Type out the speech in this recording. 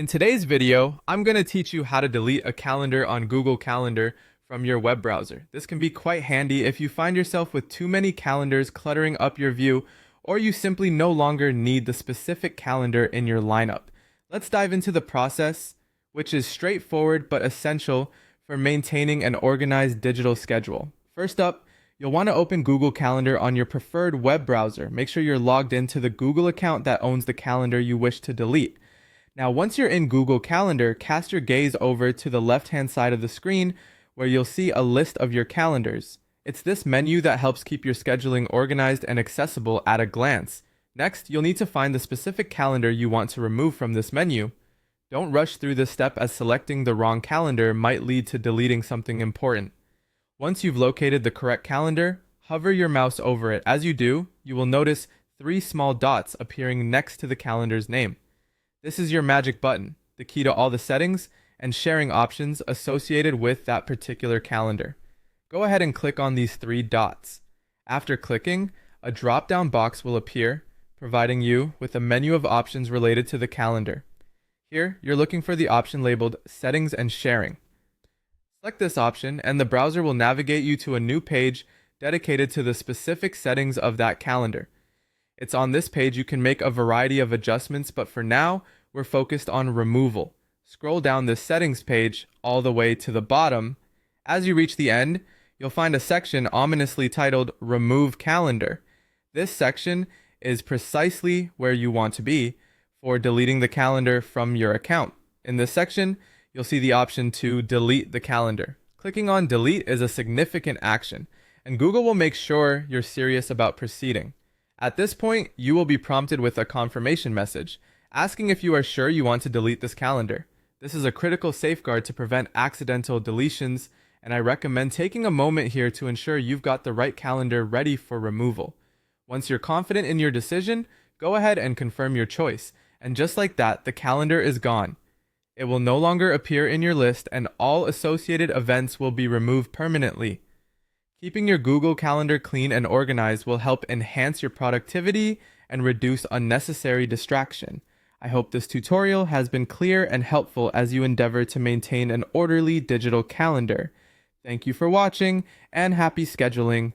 In today's video, I'm going to teach you how to delete a calendar on Google Calendar from your web browser. This can be quite handy if you find yourself with too many calendars cluttering up your view, or you simply no longer need the specific calendar in your lineup. Let's dive into the process, which is straightforward but essential for maintaining an organized digital schedule. First up, you'll want to open Google Calendar on your preferred web browser. Make sure you're logged into the Google account that owns the calendar you wish to delete. Now, once you're in Google Calendar, cast your gaze over to the left-hand side of the screen where you'll see a list of your calendars. It's this menu that helps keep your scheduling organized and accessible at a glance. Next, you'll need to find the specific calendar you want to remove from this menu. Don't rush through this step, as selecting the wrong calendar might lead to deleting something important. Once you've located the correct calendar, hover your mouse over it. As you do, you will notice 3 small dots appearing next to the calendar's name. This is your magic button, the key to all the settings and sharing options associated with that particular calendar. Go ahead and click on these 3 dots. After clicking, a drop-down box will appear, providing you with a menu of options related to the calendar. Here, you're looking for the option labeled Settings and Sharing. Select this option, and the browser will navigate you to a new page dedicated to the specific settings of that calendar. It's on this page you can make a variety of adjustments, but for now, we're focused on removal. Scroll down this settings page all the way to the bottom. As you reach the end, you'll find a section ominously titled Remove Calendar. This section is precisely where you want to be for deleting the calendar from your account. In this section, you'll see the option to delete the calendar. Clicking on delete is a significant action, and Google will make sure you're serious about proceeding. At this point, you will be prompted with a confirmation message, asking if you are sure you want to delete this calendar. This is a critical safeguard to prevent accidental deletions, and I recommend taking a moment here to ensure you've got the right calendar ready for removal. Once you're confident in your decision, go ahead and confirm your choice, and just like that, the calendar is gone. It will no longer appear in your list, and all associated events will be removed permanently. Keeping your Google Calendar clean and organized will help enhance your productivity and reduce unnecessary distraction. I hope this tutorial has been clear and helpful as you endeavor to maintain an orderly digital calendar. Thank you for watching, and happy scheduling.